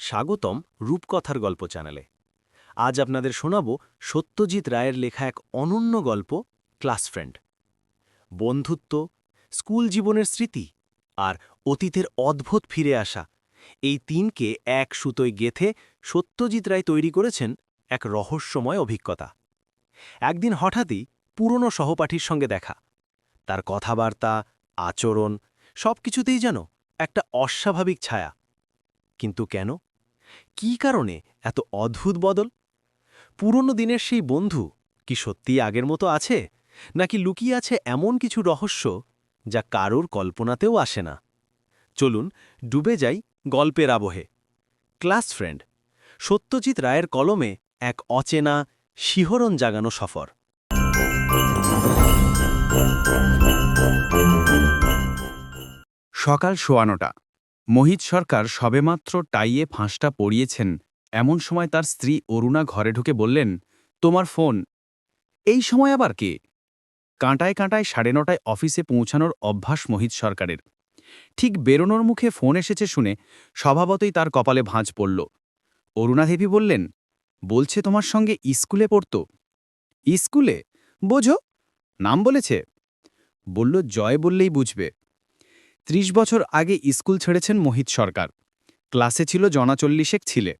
স্বাগতম রূপকথার গল্প চ্যানেলে। আজ আপনাদের শোনাব সত্যজিৎ রায়ের লেখা এক অনন্য গল্প, ক্লাস ফ্রেন্ড। বন্ধুত্ব, স্কুল জীবনের স্মৃতি আর অতীতের অদ্ভুত ফিরে আসা, এই তিনকে এক সুতোয় গেথে সত্যজিৎ রায় তৈরি করেছেন এক রহস্যময় অভিজ্ঞতা। একদিন হঠাৎই পুরনো সহপাঠীর সঙ্গে দেখা। তার কথাবার্তা, আচরণ সবকিছুতেই যেন একটা অস্বাভাবিক ছায়া। কিন্তু কেন? কী কারণে এত অদ্ভুত বদল? পুরনো দিনের সেই বন্ধু কি সত্যিই আগের মতো আছে, নাকি লুকিয়ে আছে এমন কিছু রহস্য যা কারোর কল্পনাতেও আসে না? চলুন ডুবে যাই গল্পের আবহে। ক্লাস ফ্রেন্ড, সত্যজিৎ রায়ের কলমে এক অচেনা, শিহরণ জাগানো সফর। সকাল ৯:১০। মোহিত সরকার সবেমাত্র টাইয়ে ফাঁসটা পরিয়েছেন, এমন সময় তার স্ত্রী অরুণা ঘরে ঢুকে বললেন, তোমার ফোন। এই সময় আবার কে? কাঁটায় কাঁটায় ৯:৩০ অফিসে পৌঁছানোর অভ্যাস মোহিত সরকারের। ঠিক বেরোনোর মুখে ফোন এসেছে শুনে স্বভাবতই তার কপালে ভাঁজ পড়ল। অরুণা দেবী বললেন, বলছে তোমার সঙ্গে স্কুলে পড়ত। স্কুলে? বোঝো, নাম বলেছে? বলল, জয় বললেই বুঝবে। ৩০ বছর আগে স্কুল ছেড়েছেন মোহিত সরকার। ক্লাসে ছিল জনাচল্লিশেক ছিলে।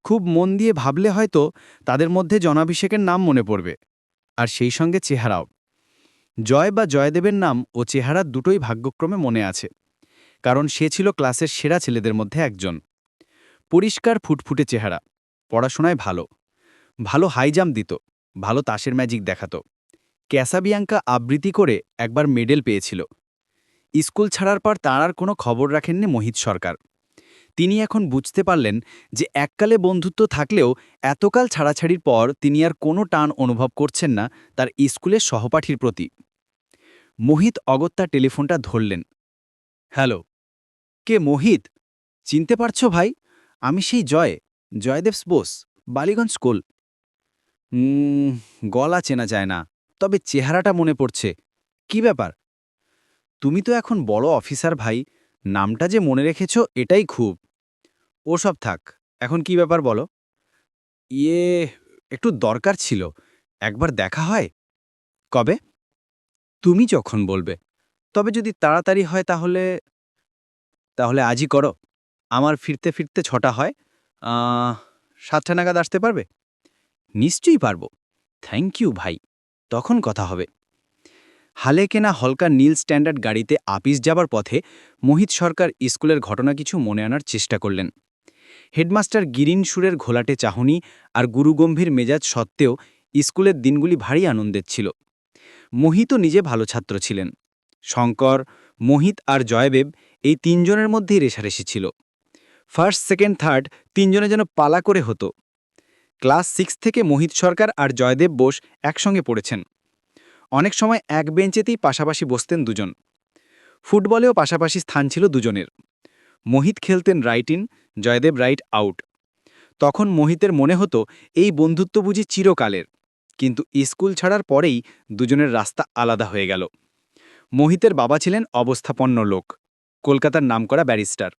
খুব মন দিয়ে ভাবলে হয়তো তাদের মধ্যে জনাভিষেকের নাম মনে পড়বে, আর সেই সঙ্গে চেহারাও। জয় বা জয়দেবের নাম ও চেহারা দুটোই ভাগ্যক্রমে মনে আছে, কারণ সে ছিল ক্লাসের সেরা ছেলেদের মধ্যে একজন। পরিষ্কার ফুটফুটে চেহারা, পড়াশোনায় ভালো, ভালো হাই জাম্প দিত, ভালো তাসের ম্যাজিক দেখাত। ক্যাসাবিয়াঙ্কা আবৃত্তি করে একবার মেডেল পেয়েছিল। স্কুল ছাড়ার পর তাঁর আর কোনো খবর রাখেননি মোহিত সরকার। তিনি এখন বুঝতে পারলেন যে এককালে বন্ধুত্ব থাকলেও এতকাল ছাড়াছাড়ির পর তিনি আর কোনো টান অনুভব করছেন না তার স্কুলের সহপাঠীর প্রতি। মোহিত অগত্যা টেলিফোনটা ধরলেন। হ্যালো, কে মোহিত? চিনতে পারছো ভাই? আমি সেই জয়দেবস বোস, বালিগঞ্জ স্কুল। গলা চেনা যায় না, তবে চেহারাটা মনে পড়ছে। কি ব্যাপার? তুমি তো এখন বড় অফিসার ভাই, নামটা যে মনে রেখেছ এটাই খুব। ওসব থাক, এখন কি ব্যাপার বলো। ইয়ে, একটু দরকার ছিল, একবার দেখা হয়? কবে? তুমি যখন বলবে। তবে যদি তাড়াতাড়ি হয় তাহলে তাহলে আজই করো। আমার ফিরতে ফিরতে ৬টা হয়। ৭টা নাগাদ আসতে পারবে? নিশ্চয়ই পারবো। থ্যাংক ইউ ভাই, তখন কথা হবে। হালে কেনা হলকা নীল স্ট্যান্ডার্ড গাড়িতে আপিস যাবার পথে মোহিত সরকার স্কুলের ঘটনা কিছু মনে আনার চেষ্টা করলেন। হেডমাস্টার গিরিন সুরের ঘোলাটে চাহনি আর গুরুগম্ভীর মেজাজ সত্ত্বেও স্কুলের দিনগুলি ভারী আনন্দের ছিল। মোহিতও নিজে ভালো ছাত্র ছিলেন। শঙ্কর, মোহিত আর জয়দেব এই তিনজনের মধ্যেই রেষারেষি ছিল। ফার্স্ট, সেকেন্ড, থার্ড তিনজনে যেন পালা করে হতো। ক্লাস 6 থেকে মোহিত সরকার আর জয়দেব বোস একসঙ্গে পড়েছেন। অনেক সময় এক বেঞ্চেতেই পাশাপাশি বসতেন দুজন। ফুটবলেও পাশাপাশি স্থান ছিল দুজনের। মোহিত খেলতেন right in, Joydeb right out. তখন মোহিতের মনে হতো এই বন্ধুত্ব বুঝি চিরকালের, কিন্তু স্কুল ছাড়ার পরেই দুজনের রাস্তা আলাদা হয়ে গেল। মোহিতের বাবা ছিলেন অবস্থাপন্ন লোক, কলকাতার নামকরা ব্যারিস্টার।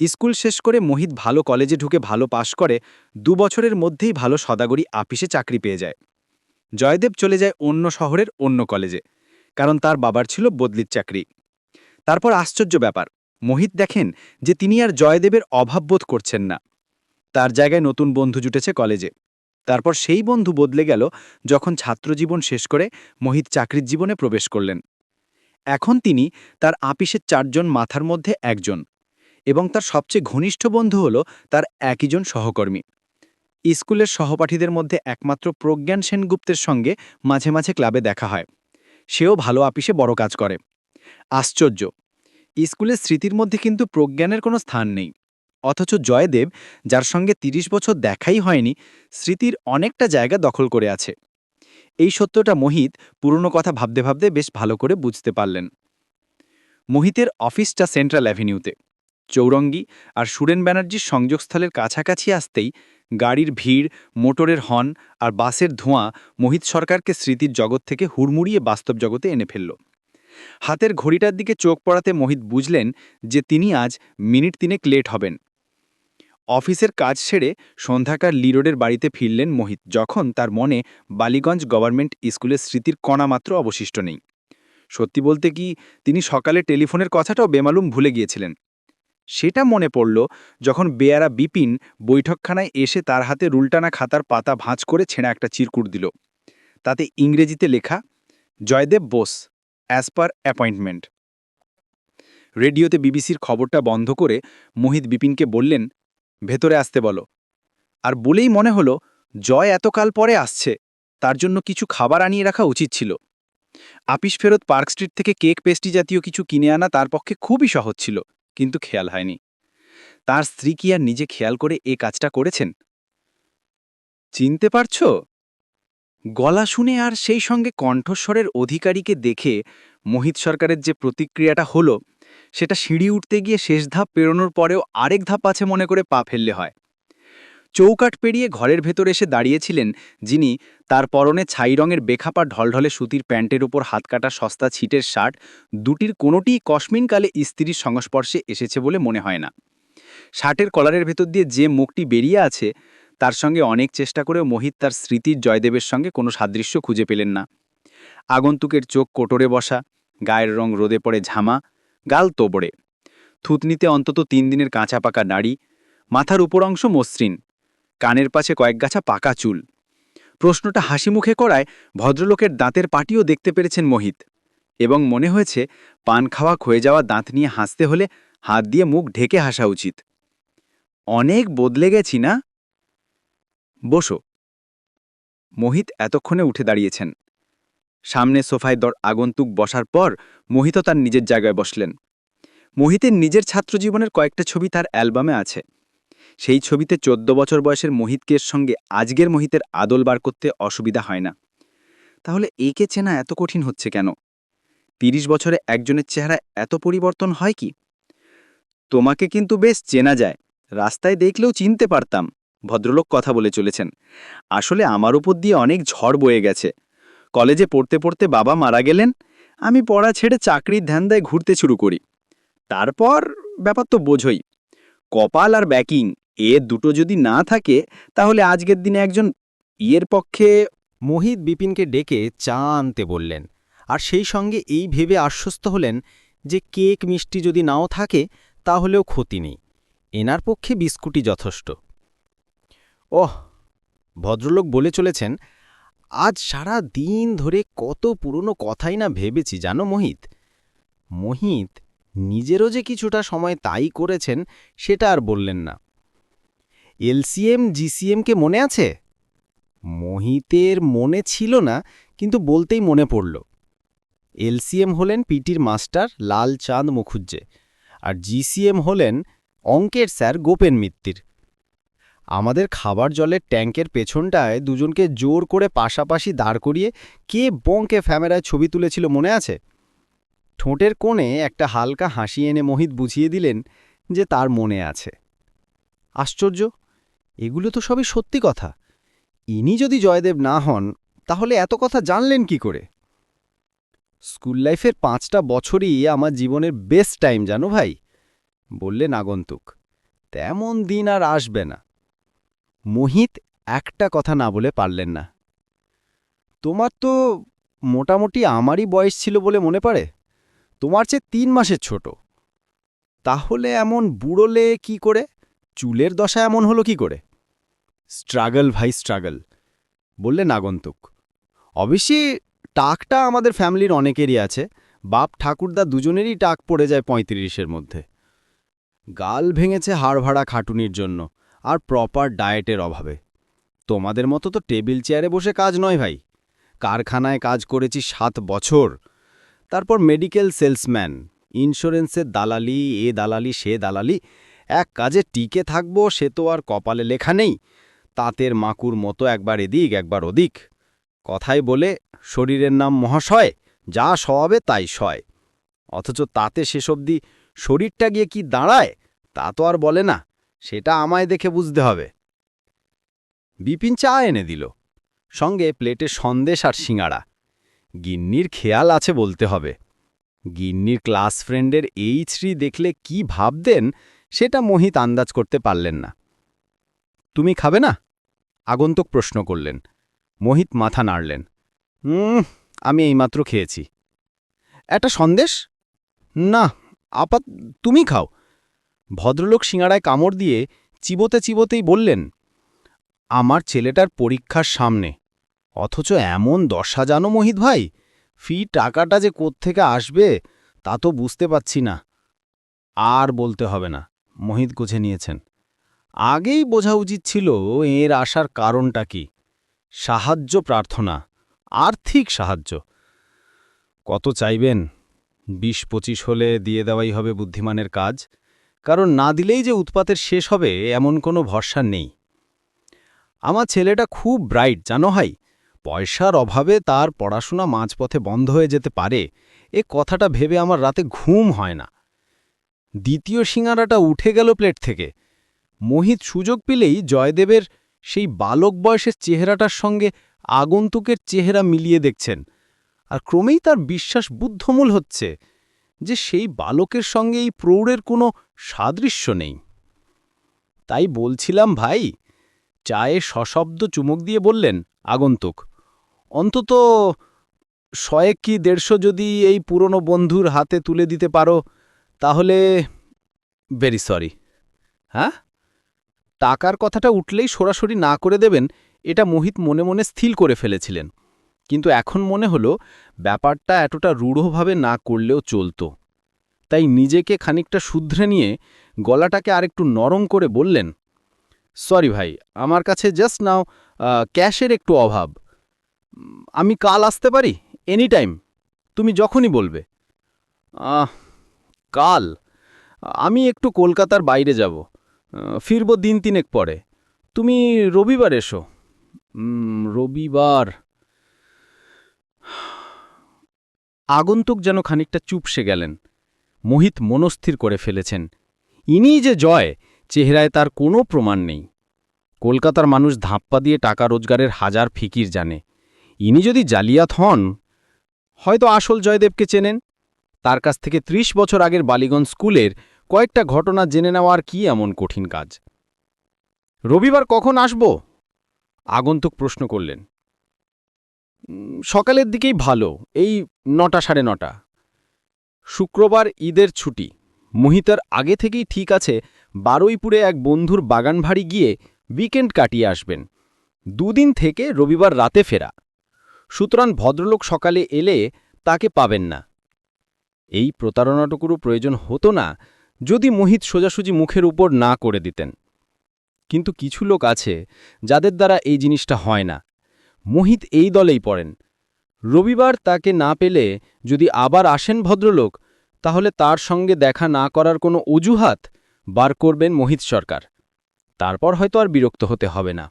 স্কুল শেষ করে মোহিত ভালো কলেজে ঢুকে ভালো পাশ করে ২ বছরের মধ্যেই ভালো সদাগরি আপিসে চাকরি পেয়ে যায়। জয়দেব চলে যায় অন্য শহরের অন্য কলেজে, কারণ তার বাবার ছিল বদলির চাকরি। তারপর আশ্চর্য ব্যাপার, মোহিত দেখেন যে তিনি আর জয়দেবের অভাব বোধ করছেন না। তার জায়গায় নতুন বন্ধু জুটেছে কলেজে। তারপর সেই বন্ধু বদলে গেল যখন ছাত্রজীবন শেষ করে মোহিত চাকরির জীবনে প্রবেশ করলেন। এখন তিনি তার আপিসের ৪ জন মাথার মধ্যে একজন, এবং তার সবচেয়ে ঘনিষ্ঠ বন্ধু হল তার একইজন সহকর্মী। স্কুলের সহপাঠীদের মধ্যে একমাত্র প্রজ্ঞান সেনগুপ্তের সঙ্গে মাঝে মাঝে ক্লাবে দেখা হয়। সেও ভালো আপিসে বড় কাজ করে। আশ্চর্য, স্কুলের স্মৃতির মধ্যে কিন্তু প্রজ্ঞানের কোনো স্থান নেই। অথচ জয়দেব, যার সঙ্গে ৩০ বছর দেখাই হয়নি, স্মৃতির অনেকটা জায়গা দখল করে আছে। এই সত্যটা মোহিত পুরনো কথা ভাবতে ভাবতে বেশ ভালো করে বুঝতে পারলেন। মোহিতের অফিসটা সেন্ট্রাল অ্যাভিনিউতে। চৌরঙ্গি আর সুরেন ব্যানার্জির সংযোগস্থলের কাছাকাছি আসতেই গাড়ির ভিড়, মোটরের হর্ন আর বাসের ধোঁয়া মোহিত সরকারকে স্মৃতির জগৎ থেকে হুড়মুড়িয়ে বাস্তব জগতে এনে ফেলল। হাতের ঘড়িটার দিকে চোখ পড়াতে মোহিত বুঝলেন যে তিনি আজ মিনিট ৩ লেট হবেন। অফিসের কাজ ছেড়ে সন্ধ্যাকার লিরোডের বাড়িতে ফিরলেন মোহিত, যখন তার মনে বালিগঞ্জ গভর্নমেন্ট স্কুলের স্মৃতির কণামাত্র অবশিষ্ট নেই। সত্যি বলতে কি, তিনি সকালে টেলিফোনের কথাটাও বেমালুম ভুলে গিয়েছিলেন। সেটা মনে পড়ল যখন বেয়ারা বিপিন বৈঠকখানায় এসে তার হাতে রুলটানা খাতার পাতা ভাঁজ করে ছেঁড়া একটা চিরকুট দিল। তাতে ইংরেজিতে লেখা, Joydeb Bose, as per appointment. রেডিওতে বিবিসির খবরটা বন্ধ করে মোহিত বিপিনকে বললেন, ভেতরে আসতে বলো। আর বলেই মনে হলো, জয় এতকাল পরে আসছে, তার জন্য কিছু খাবার আনিয়ে রাখা উচিত ছিল। আপিস ফেরত পার্ক স্ট্রিট থেকে কেক পেস্ট্রি জাতীয় কিছু কিনে আনা তার পক্ষে খুবই সহজ ছিল, কিন্তু খেয়াল হয়নি। তার স্ত্রী কি আর নিজে খেয়াল করে এ কাজটা করেছেন? চিনতে পারছ? গলা শুনে আর সেই সঙ্গে কণ্ঠস্বরের অধিকারীকে দেখে মোহিত সরকারের যে প্রতিক্রিয়াটা হলো, সেটা সিঁড়ি উঠতে গিয়ে শেষ ধাপ পেরোনোর পরেও আরেক ধাপ আছে মনে করে পা ফেললে হয়। চৌকাঠ পেরিয়ে ঘরের ভেতর এসে দাঁড়িয়েছিলেন যিনি, তার পরনে ছাই রঙের বেখাপা ঢলঢলে সুতির প্যান্টের উপর হাতকাটা সস্তা ছিটের শার্ট, দুটির কোনোটিই কসমিনকালে স্ত্রীর সংস্পর্শে এসেছে বলে মনে হয় না। শার্টের কলারের ভেতর দিয়ে যে মুখটি বেরিয়ে আছে, তার সঙ্গে অনেক চেষ্টা করেও মোহিত তার স্মৃতির জয়দেবের সঙ্গে কোনো সাদৃশ্য খুঁজে পেলেন না। আগন্তুকের চোখ কোটরে বসা, গায়ের রং রোদে পড়ে ঝামা, গাল তোবড়ে, থুতনিতে অন্তত 3 দিনের কাঁচা পাকা দাড়ি, মাথার উপর অংশ মসৃণ, কানের পাশে কয়েকগাছা পাকা চুল। প্রশ্নটা হাসি মুখে করায় ভদ্রলোকের দাঁতের পাটিও দেখতে পেরেছেন মোহিত, এবং মনে হয়েছে পান খাওয়া ক্ষয়ে যাওয়া দাঁত নিয়ে হাসতে হলে হাত দিয়ে মুখ ঢেকে হাসা উচিত। অনেক বদলে গেছি না? বসো। মোহিত এতক্ষণে উঠে দাঁড়িয়েছেন। সামনে সোফায় আগন্তুক বসার পর মোহিতও তার নিজের জায়গায় বসলেন। মোহিতের নিজের ছাত্রজীবনের কয়েকটা ছবি তার অ্যালবামে আছে। সেই ছবিতে 14 বছর বয়সের মোহিতকের সঙ্গে আজকের মোহিতের আদল বার করতে অসুবিধা হয় না। তাহলে একে চেনা এত কঠিন হচ্ছে কেন? 30 বছরে একজনের চেহারা এত পরিবর্তন হয় কি? তোমাকে কিন্তু বেশ চেনা যায়, রাস্তায় দেখলেও চিনতে পারতাম, ভদ্রলোক কথা বলে চলেছেন। আসলে আমার উপর দিয়ে অনেক ঝড় বয়ে গেছে। কলেজে পড়তে পড়তে বাবা মারা গেলেন, আমি পড়া ছেড়ে চাকরির ধান্দায় ঘুরতে শুরু করি। তারপর ব্যাপার তো বোঝই, কপাল আর ব্যাকিং, এ দুটো যদি না থাকে তাহলে আজকের দিনে একজন ইয়ের পক্ষে। মোহিত বিপিনকে ডেকে চা আনতে বললেন, আর সেই সঙ্গে এই ভেবে আশ্বস্ত হলেন যে কেক মিষ্টি যদি নাও থাকে তাহলেও ক্ষতি নেই, এনার পক্ষে বিস্কুটই যথেষ্ট। ওহ, ভদ্রলোক বলে চলেছেন, আজ সারা দিন ধরে কত পুরনো কথাই না ভেবেছি জানো মোহিত। মোহিত নিজেরও যে কিছুটা সময় তাই করেছেন সেটা আর বললেন না। এলসিএম জিসিএমকে মনে আছে? মোহিতের মনে ছিল না, কিন্তু বলতেই মনে পড়ল। এলসিএম হলেন পিটির মাস্টার লালচাঁদ মুখুজ্জে, আর জিসিএম হলেন অঙ্কের স্যার গোপেন মিত্তির। আমাদের খাবার জলের ট্যাঙ্কের পেছনটায় দুজনকে জোর করে পাশাপাশি দাঁড় করিয়ে কে বঙ্কে ফ্যামেরায় ছবি তুলেছিল মনে আছে? ঠোঁটের কোণে একটা হালকা হাসি এনে মোহিত বুঝিয়ে দিলেন যে তার মনে আছে। আশ্চর্য, এগুলো তো সবই সত্যি কথা। ইনি যদি জয়দেব না হন তাহলে এত কথা জানলেন কি করে? স্কুল লাইফের 5টা বছরই আমার জীবনের বেস্ট টাইম জানো ভাই, বললেন আগন্তুক। তেমন দিন আর আসবে না। মোহিত একটা কথা না বলে পারলেন না। তোমার তো মোটামুটি আমারই বয়স ছিল বলে মনে পড়ে, তোমার চেয়ে 3 মাসের ছোট। তাহলে এমন বুড়োলে কি করে? চুলের দশা এমন হলো কি করে? স্ট্রাগল ভাই স্ট্রাগল, বললেন আগন্তুক। অবশ্যই টাকটা আমাদের ফ্যামিলির অনেকেরই আছে, বাপ ঠাকুরদা দুজনেরই টাক পড়ে যায় 35-এর মধ্যে। গাল ভেঙেছে হাড় ভাড়া খাটুনির জন্য আর প্রপার ডায়েটের অভাবে। তোমাদের মতো তো টেবিল চেয়ারে বসে কাজ নয় ভাই। কারখানায় কাজ করেছি 7 বছর, তারপর মেডিকেল সেলসম্যান, ইন্স্যুরেন্সের দালালি, এ দালালি সে দালালি। এক কাজে টিকে থাকবো সে তো আর কপালে লেখা নেই। তাঁতের মাকুর মতো একবার এদিক একবার ওদিক। কথায় বলে শরীরের নাম মহাশয়, যা সওয়াবে তাই সয়। অথচ তাতে শেষ অবধি শরীরটা গিয়ে কি দাঁড়ায় তা তো আর বলে না, সেটা আমায় দেখে বুঝতে হবে। বিপিন চা এনে দিল, সঙ্গে প্লেটে সন্দেশ আর সিঙাড়া। গিন্নির খেয়াল আছে বলতে হবে। গিন্নির ক্লাস ফ্রেন্ডের এই শ্রী দেখলে কি ভাবতেন সেটা মোহিত আন্দাজ করতে পারলেন না। তুমি খাবে না? আগন্তুক প্রশ্ন করলেন। মোহিত মাথা নাড়লেন। আমি এইমাত্র খেয়েছি। একটা সন্দেশ? না, তুমি খাও। ভদ্রলোক সিঙাড়ায় কামড় দিয়ে চিবোতে চিবোতেই বললেন, আমার ছেলেটার পরীক্ষার সামনে, অথচ এমন দশা জানো মোহিত ভাই, ফি টাকাটা যে কোত্থেকে আসবে তা তো বুঝতে পাচ্ছি না। আর বলতে হবে না, মোহিত গুছে নিয়েছেন। আগেই বোঝা উচিত ছিল এর আসার কারণটা কি। সাহায্য প্রার্থনা, আর্থিক সাহায্য। কত চাইবেন? 20-25 হলে দিয়ে দেওয়াই হবে বুদ্ধিমানের কাজ, কারণ না দিলেই যে উৎপাতের শেষ হবে এমন কোনো ভরসা নেই। আমার ছেলেটা খুব ব্রাইট জানো ভাই, পয়সার অভাবে তার পড়াশোনা মাঝপথে বন্ধ হয়ে যেতে পারে এ কথাটা ভেবে আমার রাতে ঘুম হয় না। দ্বিতীয় সিঙারাটা উঠে গেল প্লেট থেকে। মোহিত সুযোগ পেলেই জয়দেবের সেই বালক বয়সের চেহারাটার সঙ্গে আগন্তুকের চেহারা মিলিয়ে দেখছেন, আর ক্রমেই তার বিশ্বাস বুদ্ধমূল হচ্ছে যে সেই বালকের সঙ্গে এই প্রৌঢ়ের কোনো সাদৃশ্য নেই। তাই বলছিলাম ভাই, চায়ে সশব্দ চুমুক দিয়ে বললেন আগন্তুক, অন্তত 100 কি 150 যদি এই পুরনো বন্ধুর হাতে তুলে দিতে পারো তাহলে। Very sorry. হ্যাঁ? টাকার কথাটা উঠলেই সরাসরি না করে দেবেন এটা মোহিত মনে মনে স্থির করে ফেলেছিলেন, কিন্তু এখন মনে হলো ব্যাপারটা এতটা রূঢ়ভাবে না করলেও চলত। তাই নিজেকে খানিকটা শুধরে নিয়ে গলাটাকে আরেকটু নরম করে বললেন, সরি ভাই, আমার কাছে জাস্ট নাও ক্যাশের একটু অভাব। আমি কাল আসতে পারি? এনি টাইম, তুমি যখনই বলবে। কাল? আমি একটু কলকাতার বাইরে যাব, ফিরব 3-3 পরে। তুমি রবিবার এসো। রবিবার? আগন্তুক যেন খানিকটা চুপসে গেলেন। মোহিত মনস্থির করে ফেলেছেন, ইনিই যে জয়, চেহারায় তার কোনো প্রমাণ নেই। কলকাতার মানুষ ধাপ্পা দিয়ে টাকা রোজগারের হাজার ফিকির জানে। ইনি যদি জালিয়াত হন, হয়তো আসল জয়দেবকে চেনেন। তার কাছ থেকে 30 বছর আগের বালিগঞ্জ স্কুলের কয়েকটা ঘটনা জেনে নেওয়ার কি এমন কঠিন কাজ। রবিবার কখন আসব? আগন্তুক প্রশ্ন করলেন। সকালের দিকেই ভালো, এই 9টা 9:30। শুক্রবার ঈদের ছুটি। মোহিতার আগে থেকেই ঠিক আছে বারুইপুরে এক বন্ধুর বাগান ভাড়ি গিয়ে উইকেন্ড কাটিয়ে আসবেন। 2 দিন থেকে রবিবার রাতে ফেরা। সুতরাং ভদ্রলোক সকালে এলে তাকে পাবেন না। এই প্রতারণাটুকুরও প্রয়োজন হতো না যদি মোহিত সোজাসুজি মুখের উপর না করে দিতেন। কিন্তু কিছু লোক আছে যাদের দ্বারা এই জিনিসটা হয় না। মোহিত এই দলেই পড়েন। রবিবার তাকে না পেলে যদি আবার আসেন ভদ্রলোক, তাহলে তার সঙ্গে দেখা না করার কোনো অজুহাত বার করবেন মোহিত সরকার। তারপর হয়তো আর বিরক্ত হতে হবে না।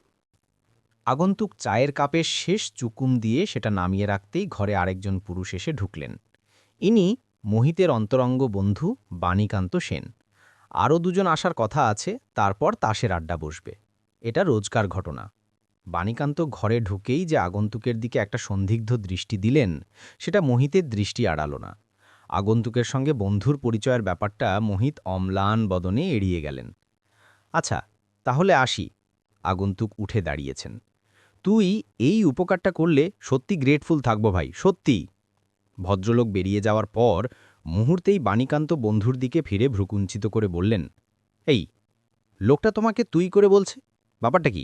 আগন্তুক চায়ের কাপের শেষ চুকুম দিয়ে সেটা নামিয়ে রাখতেই ঘরে আরেকজন পুরুষ এসে ঢুকলেন। ইনি মোহিতের অন্তরঙ্গ বন্ধু বাণীকান্ত সেন। আরও 2 জন আসার কথা আছে, তারপর তাসের আড্ডা বসবে। এটা রোজকার ঘটনা। বাণীকান্ত ঘরে ঢুকেই যে আগন্তুকের দিকে একটা সন্দিগ্ধ দৃষ্টি দিলেন, সেটা মোহিতের দৃষ্টি আড়াল না। আগন্তুকের সঙ্গে বন্ধুর পরিচয়ের ব্যাপারটা মোহিত অম্লান বদনে এড়িয়ে গেলেন। আচ্ছা, তাহলে আসি। আগন্তুক উঠে দাঁড়িয়েছেন। তুই এই উপকারটা করলে সত্যি গ্রেটফুল থাকব ভাই, সত্যি। ভদ্রলোক বেরিয়ে যাওয়ার পর মুহূর্তেই বাণীকান্ত বন্ধুর দিকে ফিরে ভ্রুকুঞ্চিত করে বললেন, এই লোকটা তোমাকে তুই করে বলছে, ব্যাপারটা কি?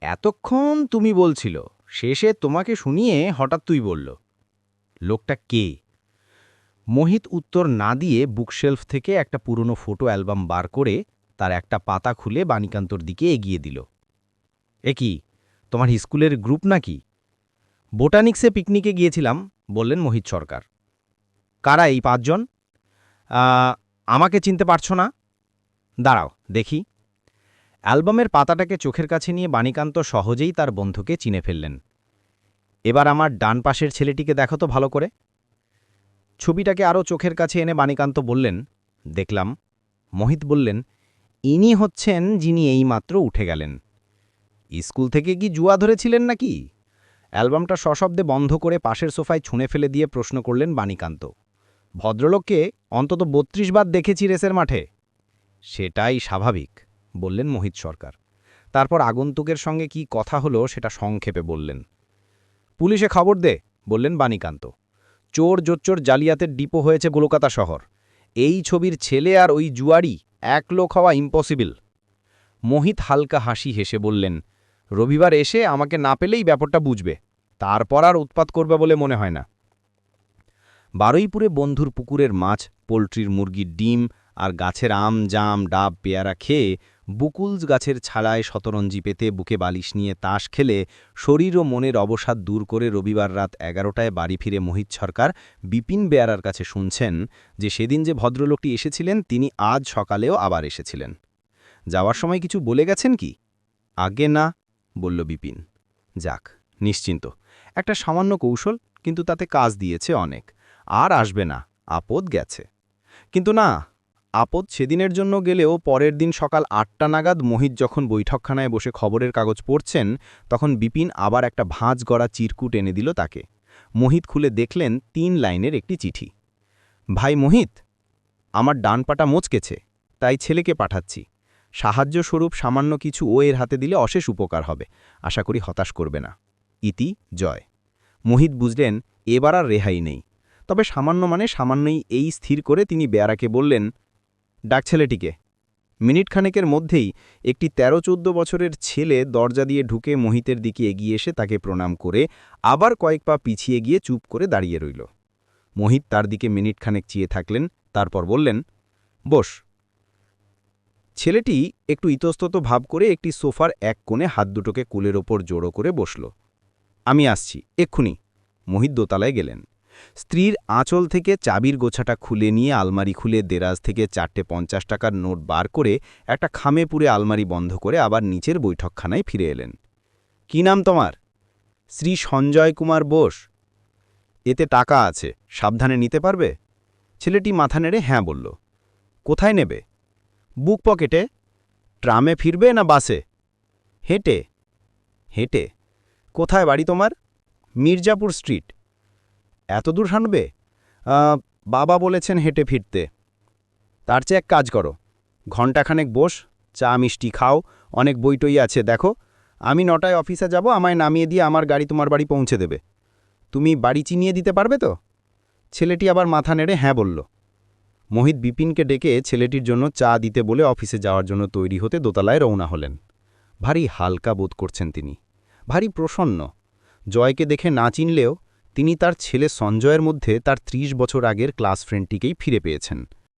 এতক্ষণ তুমি বলছিল, শেষে তোমাকে শুনিয়ে হঠাৎ তুই বলল। লোকটা কে? মোহিত উত্তর না দিয়ে বুকশেলফ থেকে একটা পুরনো ফটো অ্যালবাম বার করে তার একটা পাতা খুলে বাণীকান্তর দিকে এগিয়ে দিল। এ কি, তোমার স্কুলের গ্রুপ নাকি? বোটানিক্সে পিকনিকে গিয়েছিলাম, বললেন মোহিত সরকার। কারা এই 5 জন? আমাকে চিনতে পারছো না? দাঁড়াও দেখি। অ্যালবামের পাতাটাকে চোখের কাছে নিয়ে বাণীকান্ত সহজেই তার বন্ধুকে চিনে ফেললেন। এবার আমার ডান পাশের ছেলেটিকে দেখো তো ভালো করে। ছবিটাকে আরও চোখের কাছে এনে বাণীকান্ত বললেন, দেখলাম। মোহিত বললেন, ইনি হচ্ছেন যিনি এইমাত্র উঠে গেলেন। স্কুল থেকে কি জুয়া ধরেছিলেন নাকি? অ্যালবামটা সশব্দে বন্ধ করে পাশের সোফায় ছুঁড়ে ফেলে দিয়ে প্রশ্ন করলেন বাণীকান্ত। ভদ্রলোককে অন্তত 32 বার দেখেছি রেসের মাঠে। সেটাই স্বাভাবিক, বললেন মোহিত সরকার। তারপর আগন্তুকের সঙ্গে কি কথা হলো সেটা সংক্ষেপে বললেন। পুলিশে খবর দে, বললেন বাণীকান্ত। চোর জোচ্চোর জালিয়াতের ডিপো হয়েছে কলকাতা শহর। এই ছবির ছেলে আর ওই জুয়ারি এক লোক হওয়া ইম্পসিবল। মোহিত হালকা হাসি হেসে বললেন, রবিবার এসে আমাকে না পেলেই ব্যাপারটা বুঝবে, তারপর আর উৎপাত করবে বলে মনে হয় না। বারুইপুরে বন্ধুর পুকুরের মাছ, পোলট্রির মুরগির ডিম আর গাছের আম জাম ডাব পেয়ারা খেয়ে, বুকুলস গাছের ছালায় শতরঞ্জি পেতে বুকে বালিশ নিয়ে তাস খেলে শরীর ও মনের অবসাদ দূর করে রবিবার রাত 11টায় বাড়ি ফিরে মোহিত সরকার বিপিন বেয়ারার কাছে শুনছেন যে সেদিন যে ভদ্রলোকটি এসেছিলেন তিনি আজ সকালেও আবার এসেছিলেন। যাওয়ার সময় কিছু বলে গেছেন কি? আগে না, বলল বিপিন। যাক, নিশ্চিন্ত। একটা সামান্য কৌশল, কিন্তু তাতে কাজ দিয়েছে অনেক। আর আসবে না, আপদ গেছে। কিন্তু না, আপদ সেদিনের জন্য গেলেও পরের দিন সকাল 8টা নাগাদ মোহিত যখন বৈঠকখানায় বসে খবরের কাগজ পড়ছেন, তখন বিপিন আবার একটা ভাঁজ গড়া চিরকুট এনে দিল তাকে। মোহিত খুলে দেখলেন 3 লাইনের একটি চিঠি। ভাই মোহিত, আমার ডান পাটা মচকেছে, তাই ছেলেকে পাঠাচ্ছি। সাহায্যস্বরূপ সামান্য কিছু ও এর হাতে দিলে অশেষ উপকার হবে, আশা করি হতাশ করবে না। ইতি জয়। মোহিত বুঝলেন এবার আর রেহাই নেই, তবে সামান্য মানে সামান্যই এই স্থির করে তিনি বেয়ারাকে বললেন, ডাক ছেলেটিকে। মিনিটখানেকের মধ্যেই একটি 13-14 বছরের ছেলে দরজা দিয়ে ঢুকে মোহিতের দিকে এগিয়ে এসে তাকে প্রণাম করে আবার কয়েক পা পিছিয়ে গিয়ে চুপ করে দাঁড়িয়ে রইল। মোহিত তার দিকে মিনিটখানেক চেয়ে থাকলেন, তারপর বললেন, বস। ছেলেটি একটু ইতস্তত ভাব করে একটি সোফার এক কোণে হাত দুটোকে কোলের ওপর জোড়ো করে বসল। আমি আসছি, এক্ষুনি। মোহিত দোতলায় গেলেন। স্ত্রীর আঁচল থেকে চাবির গোছাটা খুলে নিয়ে আলমারি খুলে দেরাজ থেকে 4টে 50 টাকার নোট বার করে একটা খামে পুরে আলমারি বন্ধ করে আবার নিচের বৈঠকখানায় ফিরে এলেন। কি নাম তোমার? শ্রী সঞ্জয় কুমার বোস। এতে টাকা আছে, সাবধানে নিতে পারবে? ছেলেটি মাথা নেড়ে হ্যাঁ বলল। কোথায় নেবে? বুক পকেটে। ট্রামে ফিরবে না বাসে? হেঁটে। হেঁটে। কোথায় বাড়ি তোমার? মির্জাপুর স্ট্রিট। এত দূর হাঁটবে? বাবা বলেছেন হেঁটে ফিরতে। তার চেয়ে এক কাজ করো, ঘণ্টাখানেক বস, চা মিষ্টি খাও, অনেক বইটই আছে দেখো। আমি 9টায় অফিসে যাব, আমায় নামিয়ে দিয়ে আমার গাড়ি তোমার বাড়ি পৌঁছে দেবে। তুমি বাড়ি চিনিয়ে দিতে পারবে তো? ছেলেটি আবার মাথা নেড়ে হ্যাঁ বলল। মোহিত বিপিনকে ডেকে ছেলেটির জন্য চা দিতে বলে অফিসে যাওয়ার জন্য তৈরি হতে দোতলায় রওনা হলেন। ভারী হালকা বোধ করছেন তিনি, ভারী প্রসন্ন। জয়কে দেখে না চিনলেও তিনি তার ছেলে সঞ্জয়ের মধ্যে তার 30 বছর আগের ক্লাস ফ্রেন্ডটিকেই ফিরে পেয়েছেন।